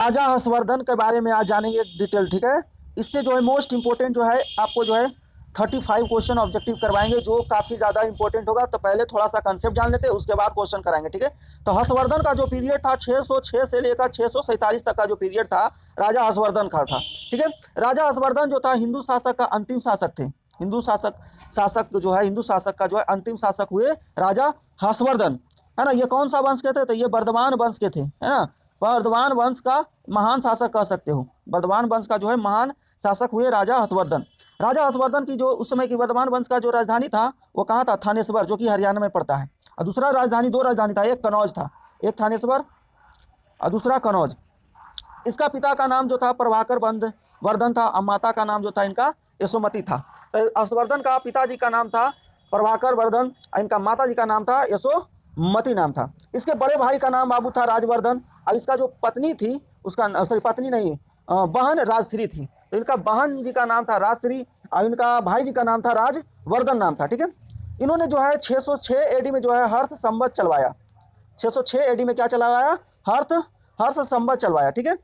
राजा हर्षवर्धन के बारे में आज जानेंगे डिटेल, ठीक है। इससे जो है मोस्ट इंपोर्टेंट जो है आपको जो है 35 क्वेश्चन ऑब्जेक्टिव करवाएंगे, जो काफ़ी ज़्यादा इंपॉर्टेंट होगा। तो पहले थोड़ा सा कंसेप्ट जान लेते हैं, उसके बाद क्वेश्चन कराएंगे, ठीक है। तो हर्षवर्धन का जो पीरियड था 606 से लेकर 647 तक का जो पीरियड था राजा हर्षवर्धन का था, ठीक है। राजा हर्षवर्धन जो था हिंदू शासक का अंतिम शासक थे। हिंदू शासक जो है हिंदू शासक का जो है अंतिम शासक हुए राजा हर्षवर्धन, है ना। ये कौन सा वंश के थे? तो ये बर्धमान वंश के थे, है ना। बर्धमान वंश का महान शासक कह सकते हो। बर्धमान वंश का जो है महान शासक हुए राजा हर्षवर्धन। राजा हर्षवर्धन की जो उस समय की बर्धमान वंश का जो राजधानी था वो कहाँ था? थानेश्वर, जो कि हरियाणा में पड़ता है। और दूसरा राजधानी, दो राजधानी था, एक कनौज था, एक थानेश्वर और दूसरा कनौज। इसका पिता का नाम जो था प्रभाकर वर्धन था और माता का नाम जो था इनका यशोमती था। तो हर्षवर्धन का पिताजी का नाम था प्रभाकर वर्धन और इनका माता जी का नाम था यशोमती नाम था। इसके बड़े भाई का नाम बाबू था राजवर्धन और इसका जो पत्नी थी उसका सॉरी पत्नी नहीं बहन राजश्री थी। तो इनका बहन जी का नाम था राजश्री और इनका भाई जी का नाम था राजवर्धन नाम था, ठीक है। इन्होंने जो है 606 एडी में जो है हर्ष संवत चलवाया। 606 एडी में क्या चलवाया? हर्ष संवत चलवाया, ठीक है।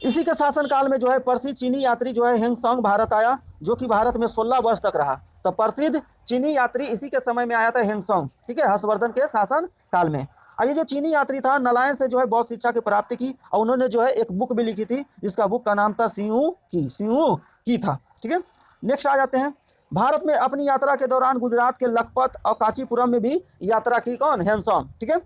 इसी के शासनकाल में जो है प्रसिद्ध चीनी यात्री जो है हेंगसंग भारत आया, जो कि भारत में 16 वर्ष तक रहा। तो प्रसिद्ध चीनी यात्री इसी के समय में आया था हेंगसंग, ठीक है, हर्षवर्धन के शासन काल में। और ये जो चीनी यात्री था नलायन से जो है बहुत शिक्षा की प्राप्ति की और उन्होंने जो है एक बुक भी लिखी थी, जिसका बुक का नाम था सिंहू की था, ठीक है। नेक्स्ट आ जाते हैं। भारत में अपनी यात्रा के दौरान गुजरात के लखपत और कांचीपुरम में भी यात्रा की कौन? हेंगसंग, ठीक है।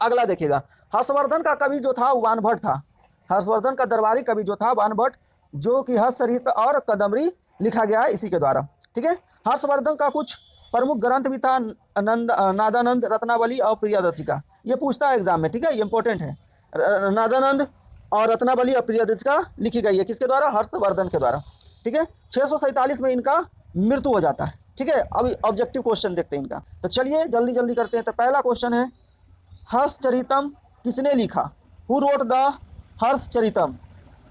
अगला देखिएगा, हर्षवर्धन का कवि जो था वानभट्ट था। हर्षवर्धन का दरबारी कवि जो था वानभट्ट, जो कि हर्षचरित और कदम्बरी लिखा गया है इसी के द्वारा, ठीक है। हर्षवर्धन का कुछ प्रमुख ग्रंथ भी था, नादानंद, रत्नावली और प्रियदर्शिका। ये पूछता है एग्जाम में, ठीक है, ये इंपॉर्टेंट है। नादानंद और रत्नावली और प्रियदर्शिका लिखी गई है किसके द्वारा? हर्षवर्धन के द्वारा, ठीक है। 647 में इनका मृत्यु हो जाता है, ठीक है। अभी ऑब्जेक्टिव क्वेश्चन देखते हैं इनका। तो चलिए जल्दी जल्दी करते हैं। तो पहला क्वेश्चन है, हर्षचरितम किसने लिखा? Who wrote the Harshacharitam?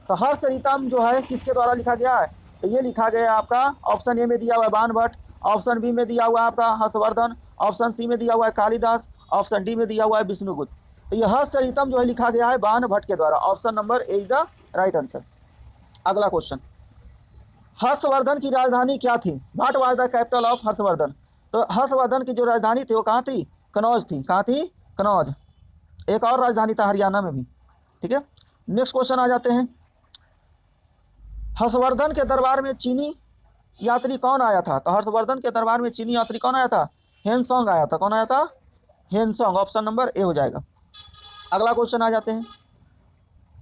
तो हर्षचरितम जो है किसके द्वारा लिखा गया है? तो ये लिखा गया है आपका ऑप्शन ए में दिया हुआ है वानभट्ट, ऑप्शन बी में दिया हुआ है आपका हर्षवर्धन, ऑप्शन सी में दिया हुआ है कालिदास, ऑप्शन डी में दिया हुआ है विष्णुगुप्त। तो ये हर्षचरितम जो है लिखा गया है वानभट्ट के द्वारा। Option number A is the right answer. अगला क्वेश्चन, हर्षवर्धन की राजधानी क्या थी? What was the capital of Harshvardhan? तो हर्षवर्धन की जो राजधानी थी वो कहाँ थी? कनौज थी। कहाँ थी? कनौज। एक और राजधानी था हरियाणा में भी, ठीक है। नेक्स्ट क्वेश्चन आ जाते हैं, हर्षवर्धन के दरबार में चीनी यात्री कौन आया था? तो हर्षवर्धन के दरबार में चीनी यात्री कौन आया था? हेनसोंग आया था। कौन आया था? हेनसोंग। ऑप्शन नंबर ए हो जाएगा। अगला क्वेश्चन आ जाते हैं,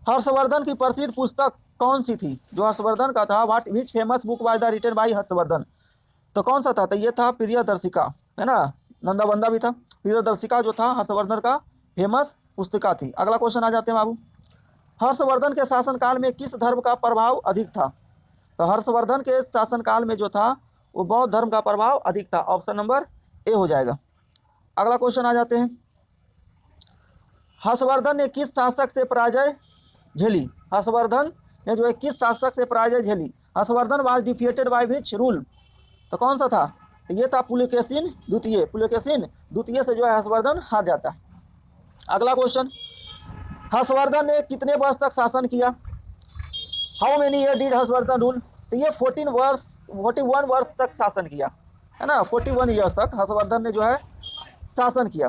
हर्षवर्धन की प्रसिद्ध पुस्तक कौन सी थी? जो हर्षवर्धन का था, what which famous book was the written by Harshvardhan? तो कौन सा था? तो ये था प्रियदर्शिका, है ना। नंदाबंदा भी था। प्रियदर्शिका जो था हर्षवर्धन का फेमस पुस्तिका थी। अगला क्वेश्चन आ जाते हैं बाबू, हर्षवर्धन के शासनकाल में किस धर्म का प्रभाव अधिक था? तो हर्षवर्धन के शासनकाल में जो था वो बौद्ध धर्म का प्रभाव अधिक था। ऑप्शन नंबर ए हो जाएगा। अगला क्वेश्चन आ जाते हैं, हर्षवर्धन ने किस शासक से पराजय झेली? हर्षवर्धन ने जो है किस शासक से पराजय झेली? Harshvardhan was defeated by which rule? तो कौन सा था? तो ये था पुलकेशिन द्वितीय। पुलकेशिन द्वितीय से जो है हर्षवर्धन हार जाता है। अगला क्वेश्चन, हर्षवर्धन ने कितने वर्ष तक शासन किया? How many year did Harshvardhan rule? तो ये 41 वर्ष तक शासन किया, है ना। 41 ईयर्स तक हर्षवर्धन ने जो है शासन किया।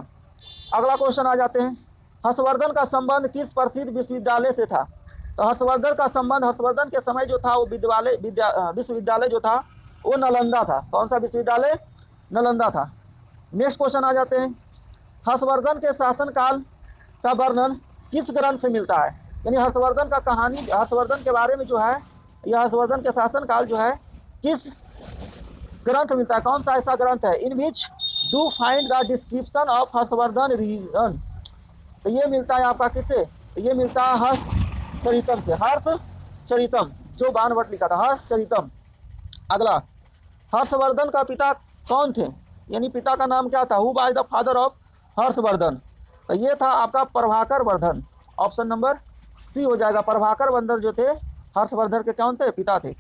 अगला क्वेश्चन आ जाते हैं, हर्षवर्धन का संबंध किस प्रसिद्ध विश्वविद्यालय से था? तो हर्षवर्धन का संबंध, हर्षवर्धन के समय जो था वो विश्वविद्यालय जो था वो नालंदा था। कौन सा विश्वविद्यालय? नालंदा था। नेक्स्ट क्वेश्चन आ जाते हैं, हर्षवर्धन के शासनकाल का वर्णन किस ग्रंथ से मिलता है? यानी हर्षवर्धन का कहानी, हर्षवर्धन के बारे में जो है, यह हर्षवर्धन के शासनकाल जो है किस ग्रंथ मिलता है? कौन सा ऐसा ग्रंथ है? In which do find the description of Harshavardhan reason? तो ये मिलता है आपका किससे? तो ये मिलता है हर्षचरितम से। हर्षचरितम जो वानभट्ट लिखा था, हर्षचरितम। अगला, हर्षवर्धन का पिता कौन थे? यानी पिता का नाम क्या था? Who was the father of Harshvardhan? तो ये था आपका Prabhakar Vardhan. Option number C हो जाएगा। प्रभाकर वर्धन जो थे हर्षवर्धन के कौन थे? पिता थे।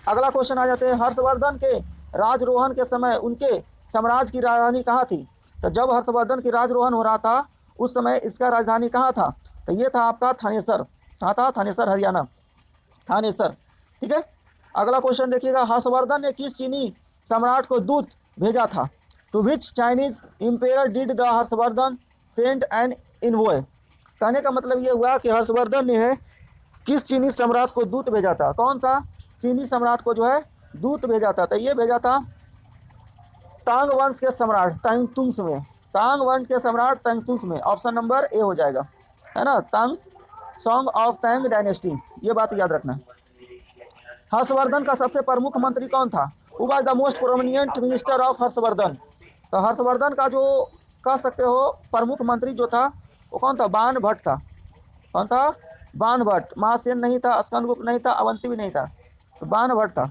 अगला क्वेश्चन आ जाते हैं, हर्षवर्धन के राजरोहन के समय उनके साम्राज्य की राजधानी कहाँ थी? तो जब हर्षवर्धन की राजरोहन हो रहा था उस समय इसका राजधानी कहाँ था? तो ये था आपका थानेसर। कहाँ था? थानेसर, हरियाणा, थानेसर। ठीक है। अगला क्वेश्चन देखिएगा, हर्षवर्धन ने किस चीनी सम्राट को दूत भेजा था? To which Chinese emperor did the Harshvardhan send an envoy? कहने का मतलब ये हुआ कि हर्षवर्धन ने है किस चीनी सम्राट को दूत भेजा था? कौन सा चीनी सम्राट को जो है दूत भेजा था? तो ये भेजा था तांग वंश के सम्राट तंगतुंग्स में, तांग वंश के सम्राट तंगतुंग्स में। ऑप्शन नंबर ए हो जाएगा, है ना, तांग, सॉन्ग ऑफ तैंग डायनेस्टी, ये बात याद रखना। हर्षवर्धन का सबसे प्रमुख मंत्री कौन था? Who was the most prominent minister of Harshvardhan? तो हर्षवर्धन का जो कह सकते हो प्रमुख मंत्री जो था वो कौन था? बाण भट्ट था। कौन था? बाण भट्ट। महासेन नहीं था, स्कंदगुप्त नहीं था, अवंती भी नहीं था, तो बाण भट्ट था।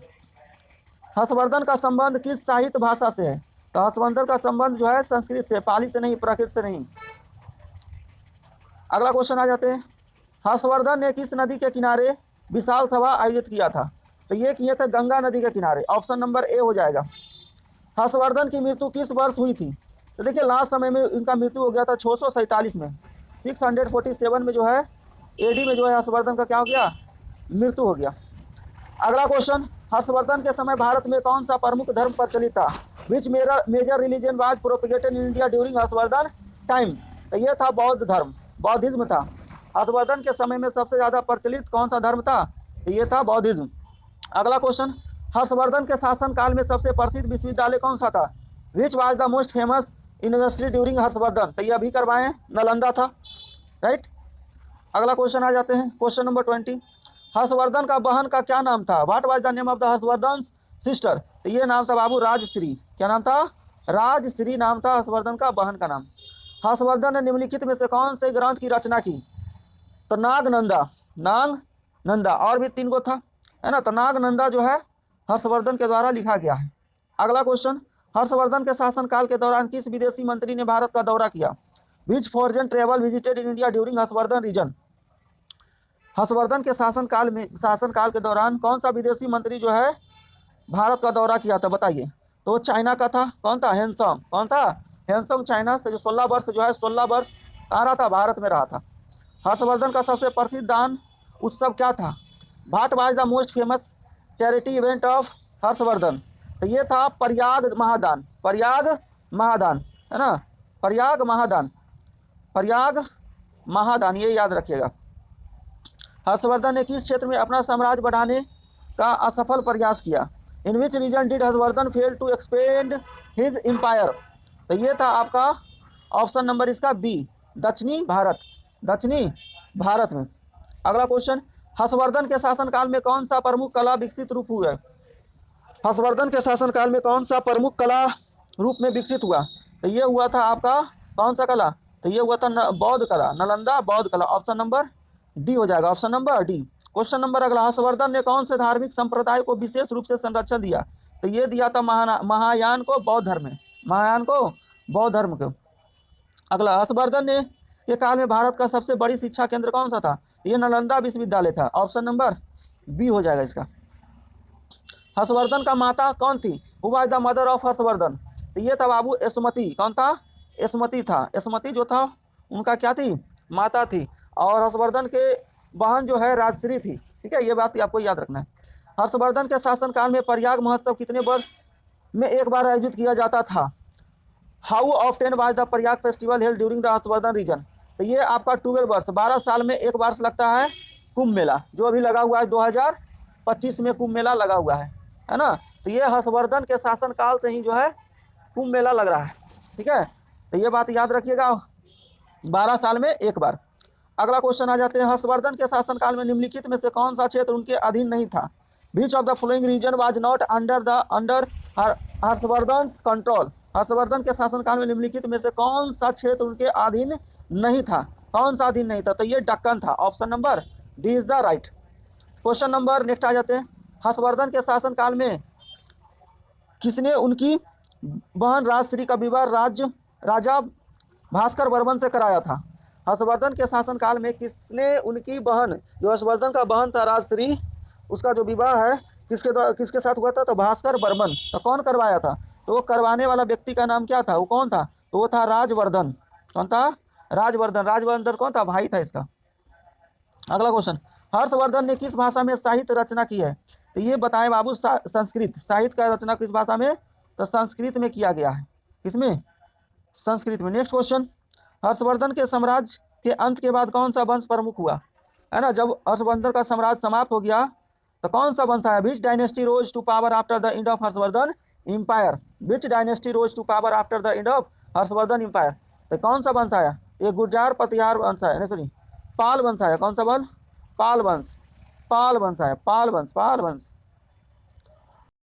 हर्षवर्धन का संबंध किस साहित्य भाषा से है? तो हर्षवर्धन का संबंध जो है संस्कृत से, पाली से नहीं, प्राकृत से नहीं। अगला क्वेश्चन आ जाते हैं, हर्षवर्धन ने किस नदी के किनारे विशाल सभा आयोजित किया था? तो ये किए थे गंगा नदी के किनारे। ऑप्शन नंबर ए हो जाएगा। हर्षवर्धन की मृत्यु किस वर्ष हुई थी? तो देखिए लास्ट समय में इनका मृत्यु हो गया था 647 में, 647 में जो है एडी में जो है हर्षवर्धन का क्या हो गया? मृत्यु हो गया। अगला क्वेश्चन, हर्षवर्धन के समय भारत में कौन सा प्रमुख धर्म प्रचलित था? Which major religion was propagated in India during Harshavardhan time? तो ये था बौद्ध धर्म, बौद्धिज्म था। हर्षवर्धन के समय में सबसे ज़्यादा प्रचलित कौन सा धर्म था? तो ये था बौद्धिज्म। अगला क्वेश्चन, हर्षवर्धन के शासनकाल में सबसे प्रसिद्ध विश्वविद्यालय कौन सा था? Which was the most famous university during Harshvardhan? तो ये अभी करवाएं, नालंदा था, राइट। अगला क्वेश्चन आ जाते हैं, क्वेश्चन नंबर 20, हर्षवर्धन का बहन का क्या नाम था? What was the name of the Harshvardhan sister? तो ये नाम था बाबू राजश्री। क्या नाम था? राजश्री नाम था हर्षवर्धन का बहन का नाम। हर्षवर्धन ने निम्नलिखित में से कौन से ग्रंथ की रचना की? तो नागनंदा, नागनंदा, और भी 3 गो था, है ना, तो नागनंदा जो है हर्षवर्धन के द्वारा लिखा गया है। अगला क्वेश्चन, हर्षवर्धन के शासनकाल के दौरान किस विदेशी मंत्री ने भारत का दौरा किया? Which foreign travel visited in India during Harshavardhan region? Harshavardhan के शासनकाल के दौरान कौन सा विदेशी मंत्री जो है भारत का दौरा किया था? बताइए। तो चाइना का था, कौन था? हैंसम। कौन था? हैंसम, चाइना से जो 16 वर्ष जो है 16 वर्ष आ रहा था, भारत में रहा था। हर्षवर्धन का सबसे प्रसिद्ध दान उत्सव क्या था? What was the most famous charity event of Harshvardhan? तो ये था प्रयाग महादान, प्रयाग महादान, है ना, प्रयाग महादान, प्रयाग महादान, ये याद रखिएगा। हर्षवर्धन ने किस क्षेत्र में अपना साम्राज्य बढ़ाने का असफल प्रयास किया? In which region did Harshavardhan fail to expand his empire? तो ये था आपका ऑप्शन नंबर इसका बी, दक्षिणी भारत, दक्षिणी भारत में। अगला क्वेश्चन, हर्षवर्धन के शासनकाल में कौन सा प्रमुख कला विकसित रूप हुआ? हर्षवर्धन के शासनकाल में कौन सा प्रमुख कला रूप में विकसित हुआ? तो ये हुआ था आपका कौन सा कला? तो ये हुआ था बौद्ध कला, नालंदा बौद्ध कला। ऑप्शन नंबर डी हो जाएगा, option number D. Question number अगला, हर्षवर्धन ने कौन से धार्मिक संप्रदाय को विशेष रूप से संरक्षण दिया? तो ये दिया था महायान को बौद्ध धर्म में, महायान को बौद्ध धर्म को। अगला, हर्षवर्धन ने के काल में भारत का सबसे बड़ी शिक्षा केंद्र कौन सा था? ये नालंदा विश्वविद्यालय था। ऑप्शन नंबर बी हो जाएगा इसका। हर्षवर्धन का माता कौन थी? Who was the mother of Harshvardhan? तो ये था बाबू यशोमती। कौन था? यशोमती था। यशोमती जो था उनका क्या थी? माता थी। और हर्षवर्धन के बहन जो है राजश्री थी। ठीक है, ये बात आपको याद रखना है। हर्षवर्धन के शासनकाल में प्रयाग महोत्सव कितने वर्ष में एक बार आयोजित किया जाता था? How often was the Prayag festival held during the Harshvardhan reason? तो ये आपका 12 वर्ष, 12 साल में एक बार लगता है कुंभ मेला, जो अभी लगा हुआ है 2025 में कुंभ मेला लगा हुआ है ना। तो ये हर्षवर्धन के शासनकाल से ही जो है कुंभ मेला लग रहा है। ठीक है, तो ये बात याद रखिएगा, 12 साल में एक बार। अगला क्वेश्चन आ जाते हैं, हर्षवर्धन के शासनकाल में निम्नलिखित में से कौन सा क्षेत्र उनके अधीन नहीं था? Which of the following region was not under Harshvardhan control? Harshvardhan के शासनकाल में निम्नलिखित में से कौन सा क्षेत्र उनके अधीन नहीं था? कौन सा अधीन नहीं था? तो ये दक्कन था। Option number D is the right. Question number next आ जाते हैं, हर्षवर्धन के शासनकाल में किसने उनकी बहन राजश्री का विवाह राजा भास्कर वर्मन से कराया था? हर्षवर्धन के शासनकाल में किसने उनकी बहन, जो हर्षवर्धन का बहन था राजश्री, उसका जो विवाह है किसके साथ हुआ था? तो भास्कर वर्मन। तो कौन करवाया था? तो वो करवाने वाला व्यक्ति का नाम क्या था? वो कौन था? तो वो था राजवर्धन। कौन था? राजवर्धन। राजवर्धन कौन था? भाई था इसका। अगला क्वेश्चन, हर्षवर्धन ने किस भाषा में साहित्य रचना की है? तो ये बताएं बाबू, संस्कृत। साहित्य का रचना किस भाषा में? तो संस्कृत में किया गया है। किसमें? संस्कृत में। नेक्स्ट क्वेश्चन, हर्षवर्धन के साम्राज्य के अंत के बाद कौन सा वंश प्रमुख हुआ? है ना, जब हर्षवर्धन का साम्राज्य समाप्त हो गया तो कौन सा वंश आया? Which dynasty rose to power after the end of Harshvardhan empire? Which dynasty rose to power after the end of Harshvardhan empire? तो कौन सा वंश आया? ये गुर्जार पतिहार वंश आया, नहीं सॉरी, पाल वंश आया। कौन सा वंश? पाल वंश। पाल वंश आया, पाल वंश, पाल वंश।